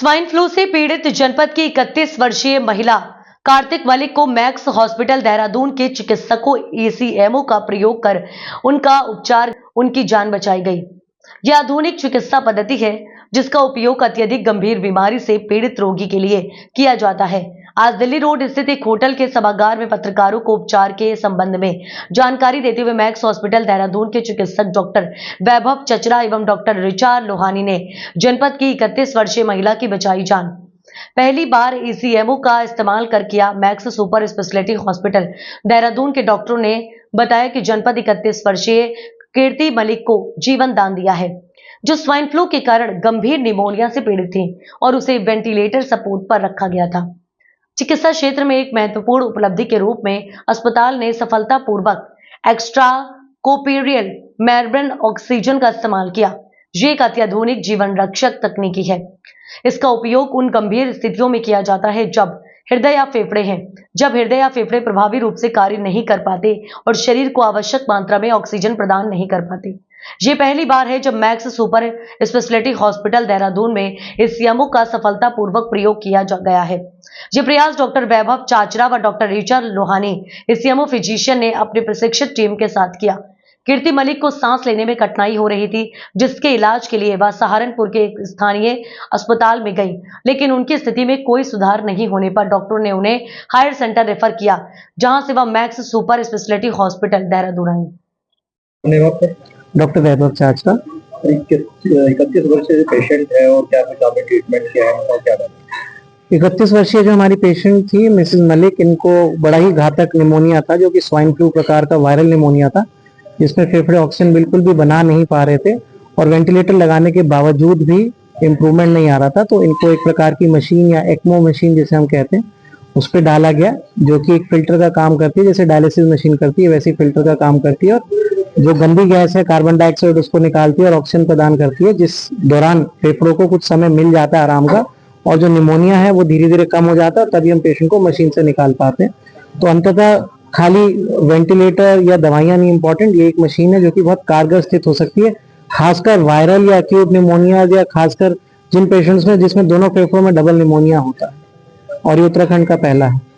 Swine flu से पीड़ित जनपद की 31 वर्षीय महिला कार्तिक मलिक को मैक्स हॉस्पिटल देहरादून के चिकित्सकों ईसीएमओ का प्रयोग कर उनका उपचार उनकी जान बचाई गई। यह आधुनिक चिकित्सा पद्धति है जिसका उपयोग अत्यधिक गंभीर बीमारी से पीड़ित रोगी के लिए किया जाता है। आज दिल्ली रोड स्थित एक होटल के सभागार में पत्रकारों को उपचार के संबंध में जानकारी देते हुए मैक्स हॉस्पिटल देहरादून के चिकित्सक डॉक्टर वैभव चचरा एवं डॉक्टर ऋचा लोहानी ने जनपद की 31 वर्षीय महिला की बचाई जान। पहली बार ईसीएमओ का इस्तेमाल कर किया max super speciality hospital Dehradun के डॉक्टरों ने बताया कि जनपद 31 वर्षीय कीर्ति मलिक को जीवन दान दिया है, जो स्वाइन फ्लू के कारण गंभीर निमोनिया से पीड़ित थी और उसे वेंटिलेटर सपोर्ट पर रखा गया था। चिकित्सा क्षेत्र में एक महत्वपूर्ण उपलब्धि के रूप में अस्पताल ने सफलतापूर्वक एक्स्ट्रा कोर्पोरियल मेम्ब्रेन ऑक्सीजन का इस्तेमाल किया। ये एक अत्याधुनिक जीवन रक्षक तकनीकी है। इसका उपयोग उन गंभीर स्थितियों में किया जाता है जब हृदय या फेफड़े हैं, जब हृदय या फेफड़े प्रभावी रूप से कार्य नहीं कर पाते और शरीर को आवश्यक मात्रा में ऑक्सीजन प्रदान नहीं कर पाते। ये पहली बार है जब max super speciality hospital Dehradun में ईसीएमओ का सफलतापूर्वक प्रयोग किया गया है। ये प्रयास डॉक्टर वैभव चाचरा व doctor Richa Lohani ECMO physician ने अपनी प्रशिक्षित टीम के साथ किया। कीर्ति मलिक को सांस लेने में कठिनाई हो रही थी, जिसके इलाज के लिए वह सहारनपुर के एक स्थानीय अस्पताल में गई, लेकिन उनकी स्थिति में कोई सुधार नहीं होने पर डॉक्टरों ने उन्हें हायर सेंटर रेफर किया, जहां से वह Max super speciality hospital Dehradun आई। डॉक्टर वैभव चाचरा 31 वर्षीय पेशेंट है और क्या कुछ आपने ट्रीटमेंट किया है और क्या है? 31 वर्षीय जो हमारी पेशेंट थी मिसेस मलिक, इनको बड़ा ही घातक निमोनिया था, जो कि स्वाइन फ्लू प्रकार का वायरल निमोनिया था, जिसमें फेफड़े ऑक्सीजन बिल्कुल भी बना नहीं पा रहे थे और वेंटिलेटर लगाने के बावजूद भी इम्प्रूवमेंट नहीं आ रहा था। तो इनको एक प्रकार की मशीन या एक्मो मशीन जिसे हम कहते हैं उस पर डाला गया, जो कि एक फिल्टर का काम करती है, जैसे डायलिसिस मशीन करती है वैसी फिल्टर का काम करती है और जो गंदी गैस है कार्बन डाइऑक्साइड उसको निकालती है और ऑक्सीजन प्रदान करती है, जिस दौरान फेफड़ों को कुछ समय मिल जाता है आराम का और जो निमोनिया है वो धीरे धीरे कम हो जाता है, तभी हम पेशेंट को मशीन से निकाल पाते हैं। तो अंततः खाली वेंटिलेटर या दवाइयां नहीं इंपॉर्टेंट, ये एक मशीन है जो कि बहुत कारगर स्थित हो सकती है, खासकर वायरल या एक्यूट निमोनिया या खासकर जिन पेशेंट्स में जिसमें दोनों फेफड़ों में डबल निमोनिया होता है, और ये उत्तराखंड का पहला है।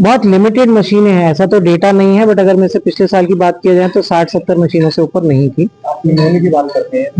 बहुत लिमिटेड मशीनें हैं, ऐसा तो डेटा नहीं है, बट अगर मैं से पिछले साल की बात किया जाए तो 60-70 मशीनों से ऊपर नहीं थी। निमोनिया की बात करते हैं,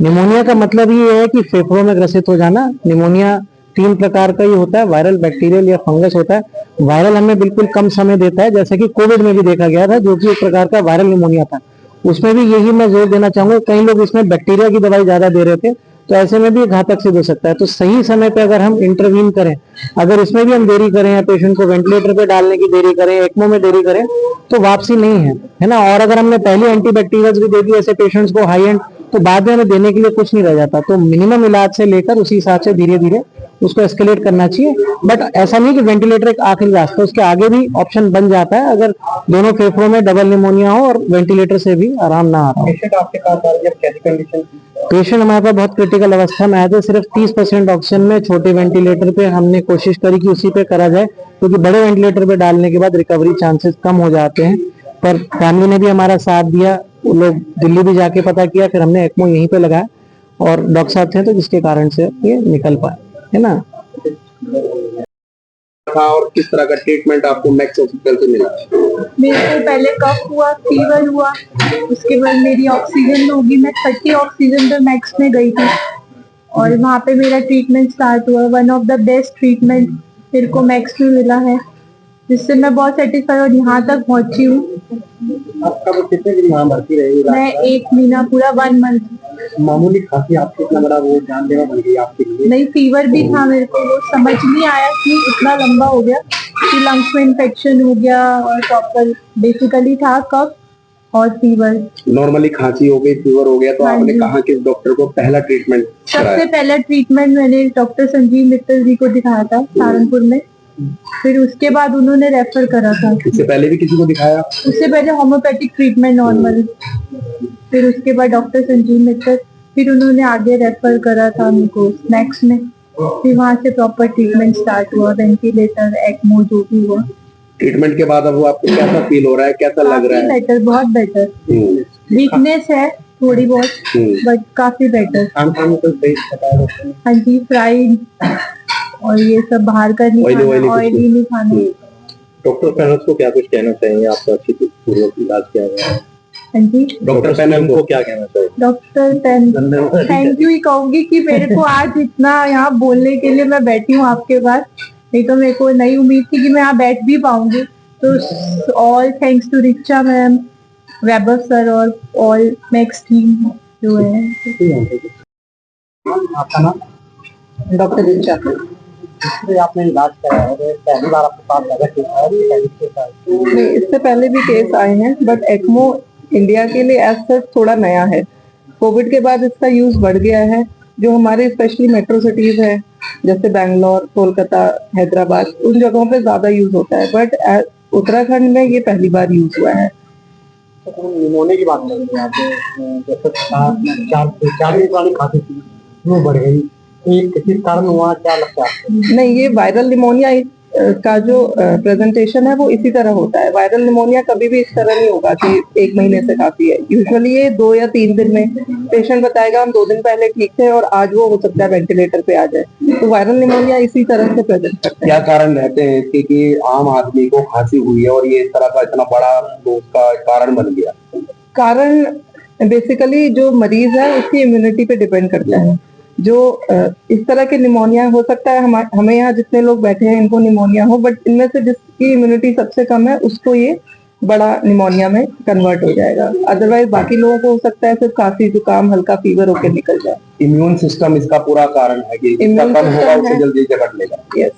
निमोनिया का मतलब ये है कि फेफड़ों में ग्रसित हो जाना। निमोनिया 3 प्रकार का ही होता है, वायरल, बैक्टीरियल या फंगस होता है। वायरल हमें बिल्कुल कम समय देता है, जैसे कि कोविड में भी देखा गया था, जो कि एक प्रकार का वायरल निमोनिया था। उसमें भी यही मैं जोर देना चाहूंगा, कई लोग इसमें बैक्टीरिया की दवाई ज्यादा दे रहे थे, तो ऐसे में भी घातक सिद्ध हो सकता है। तो सही समय पे अगर हम इंटरवीन करें, अगर इसमें भी हम देरी करें या पेशेंट को वेंटिलेटर पे डालने की देरी करें, एक्मो में देरी करें, तो वापसी नहीं है ना। और अगर हमने पहले एंटीबैक्टीरियल्स भी दे दी ऐसे पेशेंट्स को हाई एंड, तो बाद में हमें देने के लिए कुछ नहीं रह जाता। तो मिनिमम इलाज से लेकर उसी हिसाब से धीरे धीरे उसको एस्केलेट करना चाहिए। बट ऐसा नहीं कि वेंटिलेटर एक आखिरी रास्ता, उसके आगे भी ऑप्शन बन जाता है अगर दोनों फेफड़ों में डबल निमोनिया हो और वेंटिलेटर से भी आराम ना आ रहा हो। पेशेंट आपके पास आ रही है, कैसी कंडीशन? पेशेंट हमारे पास बहुत क्रिटिकल अवस्था में आए थे, सिर्फ 30% ऑक्सीजन में छोटे वेंटिलेटर पे हमने कोशिश करी कि उसी पे करा जाए, क्योंकि बड़े वेंटिलेटर पे डालने के बाद रिकवरी चांसेस कम हो जाते हैं। पर फैमिली ने भी हमारा साथ दिया, वो लोग दिल्ली भी जाके पता किया, फिर हमने एक्मो यहीं पे लगाया और डॉक्टर साहब थे तो जिसके कारण से ये निकल पाए, है ना। और किस तरह का ट्रीटमेंट आपको मैक्स हॉस्पिटल से मिला? मेरे को पहले कफ हुआ, फीवर हुआ, उसके बाद मेरी ऑक्सीजन होगी, मैं 30 ऑक्सीजन पे मैक्स में गई थी और वहाँ पे मेरा ट्रीटमेंट स्टार्ट हुआ। One of the best treatment मेरे को मैक्स में मिला है, जिससे मैं बहुत सेटिस्फाई और यहाँ तक पहुँची हूँ। आपका वो कितने दिन वहाँ भर्ती रही? मैं 1 महीना, पूरा 1 मंथ। मामूली खांसी आपको इतना बड़ा वो जानलेवा बन गई आपके लिए? नहीं, फीवर भी था मेरे को, वो समझ नहीं आया कि इतना लंबा हो गया कि लंग्स में इन्फेक्शन हो गया और प्रॉपर बेसिकली था कफ और फीवर। नॉर्मली खांसी हो गई, फीवर हो गया, तो आपने कहा किस डॉक्टर को पहला ट्रीटमेंट? सबसे पहला ट्रीटमेंट मैंने डॉक्टर संजीव मित्तल जी को दिखाया था सहारनपुर में, फिर उसके बाद उन्होंने रेफर करा था। इससे पहले भी किसी को दिखाया? उससे पहले होम्योपैथिक ट्रीटमेंट नॉर्मल, फिर उसके बाद डॉक्टर संजीव मित्तल, फिर उन्होंने आगे रेफर करा था उनको मैक्स में, फिर वहाँ से प्रॉपर ट्रीटमेंट स्टार्ट हुआ, वेंटिलेटर, एक्मो जो भी हुआ, ट्रीटमेंट के बाद अब आपको कैसा फील हो रहा है, कैसा लग रहा है? बेटर, बहुत बेटर। वीकनेस है थोड़ी बहुत, बट काफी बेटर। हाँ जी, फ्राइड और ये सब बाहर का नहीं खाना, ऑयली नहीं खाना। डॉक्टर पैनल को क्या कुछ कहना चाहेंगे? आपका अच्छी पूर्वक इलाज किया गया है। हाँ जी, डॉक्टर पैनल को क्या कहना चाहिए? डॉक्टर पैनल थैंक यू ही कहूंगी कि मेरे को आज इतना यहाँ बोलने के लिए मैं बैठी हूँ आपके पास, नहीं तो मेरे को नहीं उम्मीद थी कि मैं यहाँ बैठ भी पाऊंगी। तो all thanks to Richa ma'am, Weber sir और ऑल मैक्स टीम जो है। आपका नाम? डॉक्टर रिचा। आपने इलाज कराया है, पहली बार आपके पास लगा नहीं, इससे पहले भी केस आए हैं, बट एक्मो इंडिया के लिए एज सच थोड़ा नया है। कोविड के बाद इसका यूज बढ़ गया है। जो हमारे स्पेशली मेट्रो सिटीज है जैसे बैंगलोर, कोलकाता, हैदराबाद, उन जगहों पे ज्यादा यूज होता है, बट उत्तराखंड में ये पहली बार यूज हुआ है। निमोनिया की बात कर रहे हैं आप, जैसे 4 दिन पुरानी खांसी थी वो बढ़ गई, किस कारण हुआ, क्या लगता है आपको? नहीं, ये वायरल निमोनिया का जो प्रेजेंटेशन है वो इसी तरह होता है। वायरल निमोनिया कभी भी इस तरह नहीं होगा कि 1 महीने से खांसी है। यूजुअली ये 2 या 3 दिन में पेशेंट बताएगा हम 2 दिन पहले ठीक थे और आज वो हो सकता है वेंटिलेटर पे आ जाए। तो वायरल निमोनिया इसी तरह से प्रेजेंट करता है। क्या कारण रहते हैं इसके कि आम आदमी को खांसी हुई है और ये इस तरह का इतना बड़ा तो उसका कारण बन गया? कारण बेसिकली जो मरीज है उसकी इम्यूनिटी पे डिपेंड करता है। जो इस तरह के निमोनिया हो सकता है, हमें यहाँ जितने लोग बैठे हैं इनको निमोनिया हो, बट इनमें से जिसकी इम्यूनिटी सबसे कम है उसको ये बड़ा निमोनिया में कन्वर्ट हो जाएगा। अदरवाइज बाकी लोगों को हो सकता है सिर्फ खांसी, जुकाम, हल्का फीवर होकर निकल जाए। इम्यून सिस्टम इसका पूरा कारण है कि जितना कम होगा उससे जल्दी जकड़ लेगा। यस।